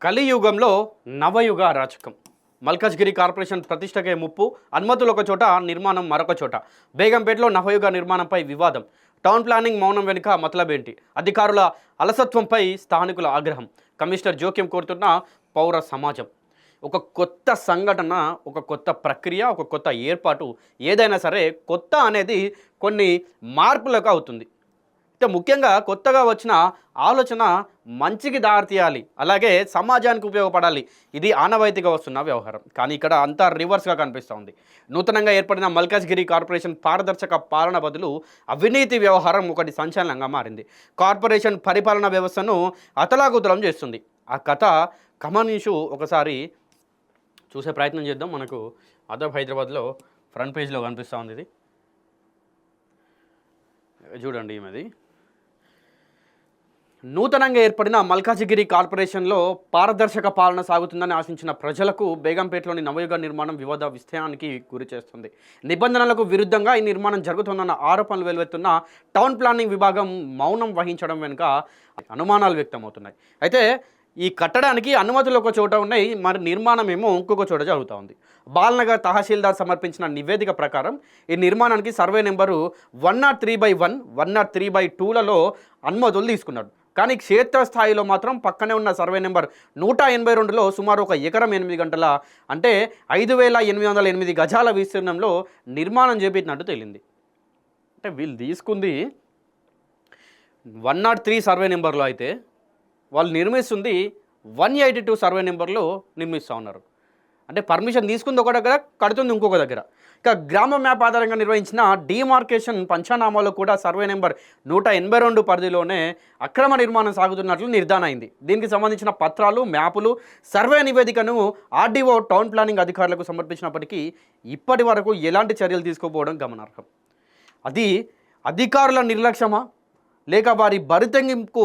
కలియుగంలో నవయుగ అరాచకం. మల్కాజ్గిరి కార్పొరేషన్ ప్రతిష్టకే ముప్పు. అనుమతులు ఒక చోట, నిర్మాణం మరొక చోట. బేగంపేటలో నవయుగ నిర్మాణంపై వివాదం. టౌన్ ప్లానింగ్ మౌనం వెనుక మతలబేంటి? అధికారుల అలసత్వంపై స్థానికుల ఆగ్రహం. కమిషనర్ జోక్యం కోరుతున్న పౌర సమాజం. ఒక కొత్త సంఘటన, ఒక కొత్త ప్రక్రియ, ఒక కొత్త ఏర్పాటు, ఏదైనా సరే కొత్త అనేది కొన్ని మార్పులకు అవుతుంది. అయితే ముఖ్యంగా కొత్తగా వచ్చిన ఆలోచన మంచికి దారితీయాలి, అలాగే సమాజానికి ఉపయోగపడాలి. ఇది ఆనవాయితీగా వస్తున్న వ్యవహారం. కానీ ఇక్కడ అంతా రివర్స్గా కనిపిస్తూ ఉంది. నూతనంగా ఏర్పడిన మల్కాజ్గిరి కార్పొరేషన్ పారదర్శక పాలన బదులు అవినీతి వ్యవహారం ఒకటి సంచలనంగా మారింది. కార్పొరేషన్ పరిపాలనా వ్యవస్థను అతలాకుతలం చేస్తుంది. ఆ కథ కమనీషు ఒకసారి చూసే ప్రయత్నం చేద్దాం. మనకు అదబ్ హైదరాబాద్లో ఫ్రంట్ పేజ్లో కనిపిస్తూ ఉంది. ఇది చూడండి. ఈమెది నూతనంగా ఏర్పడిన మల్కాజిగిరి కార్పొరేషన్లో పారదర్శక పాలన సాగుతుందని ఆశించిన ప్రజలకు బేగంపేటలోని నవయుగ నిర్మాణం వివాద విస్తయానికి గురి చేస్తుంది. నిబంధనలకు విరుద్ధంగా ఈ నిర్మాణం జరుగుతుందన్న ఆరోపణలు వెలువెత్తున్న టౌన్ ప్లానింగ్ విభాగం మౌనం వహించడం వెనుక అనుమానాలు వ్యక్తమవుతున్నాయి. అయితే ఈ కట్టడానికి అనుమతులు ఒక చోట ఉన్నాయి, మరి నిర్మాణం ఏమో ఇంకొక చోట జరుగుతూ ఉంది. బాల్నగర్ తహసీల్దార్ సమర్పించిన నివేదిక ప్రకారం ఈ నిర్మాణానికి సర్వే నెంబరు 103/1, 103/2లలో అనుమతులు తీసుకున్నాడు. కానీ క్షేత్రస్థాయిలో మాత్రం పక్కనే ఉన్న సర్వే నెంబర్ 182లో సుమారు 1 ఎకరం 8 గంటల అంటే 5,808 గజాల విస్తీర్ణంలో నిర్మాణం చేపట్టినట్టు తేలింది. అంటే వీళ్ళు తీసుకుంది 103 సర్వే నెంబర్లో, అయితే వాళ్ళు నిర్మిస్తుంది 182 సర్వే నెంబర్లో నిర్మిస్తూ ఉన్నారు. అంటే పర్మిషన్ తీసుకుంది ఒక దగ్గర, కడుతుంది ఇంకొక దగ్గర. ఇక గ్రామ మ్యాప్ ఆధారంగా నిర్వహించిన డిమార్కేషన్ పంచనామాలో కూడా సర్వే నెంబర్ 182 పరిధిలోనే అక్రమ నిర్మాణం సాగుతున్నట్లు నిర్ధారణ అయింది. దీనికి సంబంధించిన పత్రాలు, మ్యాపులు, సర్వే నివేదికను ఆర్డీఓ టౌన్ ప్లానింగ్ అధికారులకు సమర్పించినప్పటికీ ఇప్పటి వరకు ఎలాంటి చర్యలు తీసుకోకపోవడం గమనార్హం. అది అధికారుల నిర్లక్ష్యమా, లేక వారి బరితెంగింపుకు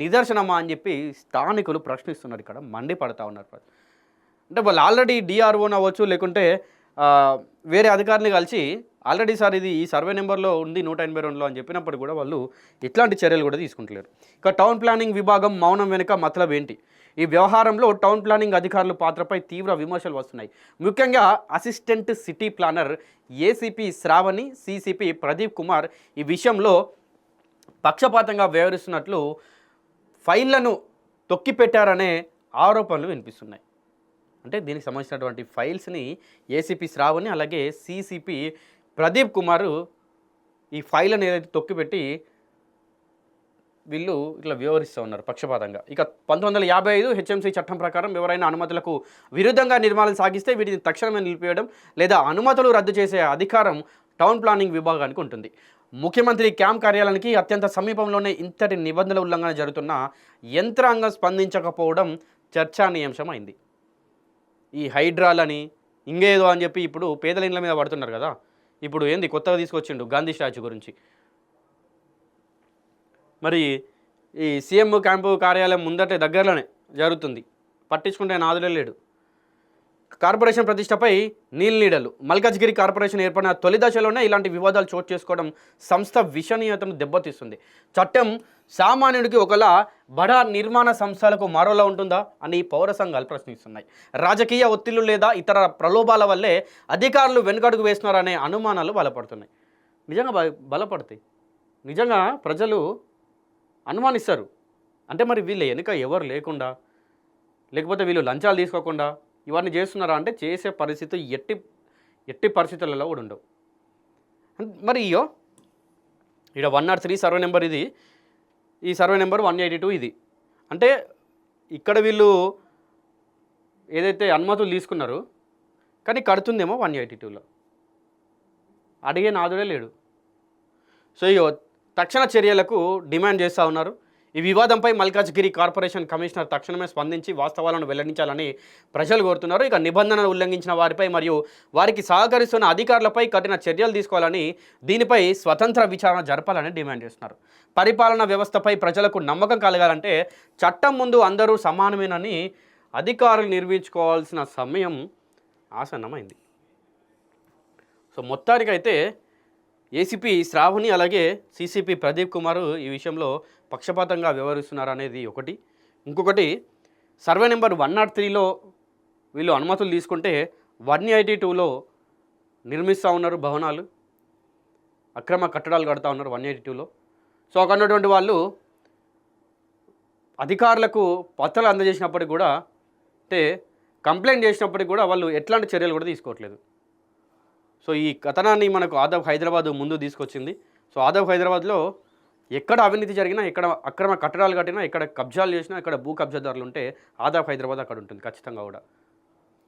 నిదర్శనమా అని చెప్పి స్థానికులు ప్రశ్నిస్తున్నారు. ఇక్కడ మండిపడతా ఉన్నారు. అంటే వాళ్ళు ఆల్రెడీ డిఆర్ఓని అవ్వచ్చు, లేకుంటే వేరే అధికారిని కలిసి ఆల్రెడీ సార్ ఇది ఈ సర్వే నెంబర్లో ఉంది 182లో అని చెప్పినప్పుడు కూడా వాళ్ళు ఇట్లాంటి చర్యలు కూడా తీసుకుంటలేరు. ఇక టౌన్ ప్లానింగ్ విభాగం మౌనం వెనుక మతలబ్ ఏంటి? ఈ వ్యవహారంలో టౌన్ ప్లానింగ్ అధికారుల పాత్రపై తీవ్ర విమర్శలు వస్తున్నాయి. ముఖ్యంగా assistant city planner ACP Shravani, CCP Pradeep Kumar ఈ విషయంలో పక్షపాతంగా వ్యవహరిస్తున్నట్లు ఫైళ్లను తొక్కిపెట్టారనే ఆరోపణలు వినిపిస్తున్నాయి. అంటే దీనికి సంబంధించినటువంటి ఫైల్స్ని ఏసీపీ శ్రావణి అలాగే సిసిపి ప్రదీప్ కుమార్ ఈ ఫైళ్ళను ఏదైతే తొక్కిపెట్టి వీళ్ళు ఇట్లా వ్యవహరిస్తూ ఉన్నారు పక్షపాతంగా. ఇక 1955 హెచ్ఎంసీ చట్టం ప్రకారం ఎవరైనా అనుమతులకు విరుద్ధంగా నిర్మాణాలు సాగిస్తే వీటిని తక్షణమే నిలిపివేయడం లేదా అనుమతులు రద్దు చేసే అధికారం టౌన్ ప్లానింగ్ విభాగానికి ఉంటుంది. ముఖ్యమంత్రి క్యాంప్ కార్యాలయానికి అత్యంత సమీపంలోనే ఇంతటి నిబంధనల ఉల్లంఘన జరుగుతున్న యంత్రాంగం స్పందించకపోవడం చర్చానీయాంశమైంది. ఈ హైడ్రాలని ఇంకేదో అని చెప్పి ఇప్పుడు పేదల ఇండ్ల మీద పడుతున్నారు కదా. ఇప్పుడు ఏంది కొత్తగా తీసుకొచ్చిండు గాంధీ స్టాచ్యూ గురించి. మరి ఈ సీఎం క్యాంపు కార్యాలయం ముందటే దగ్గరలోనే జరుగుతుంది, పట్టించుకుంటే నాదులే లేడు. కార్పొరేషన్ ప్రతిష్టపై నీడలు. మల్కాజ్గిరి కార్పొరేషన్ ఏర్పడిన తొలి దశలోనే ఇలాంటి వివాదాలు చోటు చేసుకోవడం సంస్థ విశ్వసనీయతను దెబ్బతీస్తుంది. చట్టం సామాన్యుడికి ఒకలా, బడా నిర్మాణ సంస్థలకు మరోలా ఉంటుందా అని పౌర సంఘాలు ప్రశ్నిస్తున్నాయి. రాజకీయ ఒత్తిళ్లు లేదా ఇతర ప్రలోభాల వల్లే అధికారులు వెనుకడుగు వేస్తున్నారనే అనుమానాలు బలపడుతున్నాయి. నిజంగా బలపడతాయి. నిజంగా ప్రజలు అనుమానిస్తారు. అంటే మరి వీళ్ళు వెనుక ఎవరు లేకుండా, లేకపోతే వీళ్ళు లంచాలు తీసుకోకుండా ఇవన్నీ చేస్తున్నారా అంటే చేసే పరిస్థితి ఎట్టి పరిస్థితులలో కూడా ఉండవు. మరి ఇక్కడ 103 సర్వే నెంబర్ ఇది, ఈ సర్వే నెంబర్ 182 ఇది. అంటే ఇక్కడ వీళ్ళు ఏదైతే అనుమతులు తీసుకున్నారో కానీ కడుతుందేమో 182లో. అడిగే నాదుడే లేడు. సో తక్షణ చర్యలకు డిమాండ్ చేస్తూ ఉన్నారు. ఈ వివాదంపై మల్కాజ్గిరి కార్పొరేషన్ కమిషనర్ తక్షణమే స్పందించి వాస్తవాలను వెల్లడించాలని ప్రజలు కోరుతున్నారు. ఇక నిబంధనలు ఉల్లంఘించిన వారిపై మరియు వారికి సహకరిస్తున్న అధికారులపై కఠిన చర్యలు తీసుకోవాలని, దీనిపై స్వతంత్ర విచారణ జరపాలని డిమాండ్ చేస్తున్నారు. పరిపాలనా వ్యవస్థపై ప్రజలకు నమ్మకం కలగాలంటే చట్టం ముందు అందరూ సమానమేనని అధికారులు నిర్వహించుకోవాల్సిన సమయం ఆసన్నమైంది. సో మొత్తానికైతే ఏసీపీ శ్రావణి అలాగే సిసిపి ప్రదీప్ కుమార్ ఈ విషయంలో పక్షపాతంగా వ్యవహరిస్తున్నారు అనేది ఒకటి. ఇంకొకటి సర్వే నెంబర్ 103లో వీళ్ళు అనుమతులు తీసుకుంటే 182లో నిర్మిస్తూ ఉన్నారు భవనాలు, అక్రమ కట్టడాలు కడతా ఉన్నారు 182లో. సో అక్కడ ఉన్నటువంటి వాళ్ళు అధికారులకు పత్రాలు అందజేసినప్పటికి కూడా, అంటే కంప్లైంట్ చేసినప్పటికి కూడా వాళ్ళు ఎట్లాంటి చర్యలు కూడా తీసుకోవట్లేదు. సో ఈ కథనాన్ని మనకు ఆదాబ్ హైదరాబాద్ ముందు తీసుకొచ్చింది. సో ఆదాబ్ హైదరాబాద్లో ఎక్కడ అవినీతి జరిగినా, ఎక్కడ అక్రమ కట్టడాలు కట్టినా, ఎక్కడ కబ్జాలు చేసినా, ఎక్కడ భూ కబ్జాదారులు ఉంటే ఆదాబ్ హైదరాబాద్ అక్కడ ఉంటుంది ఖచ్చితంగా కూడా.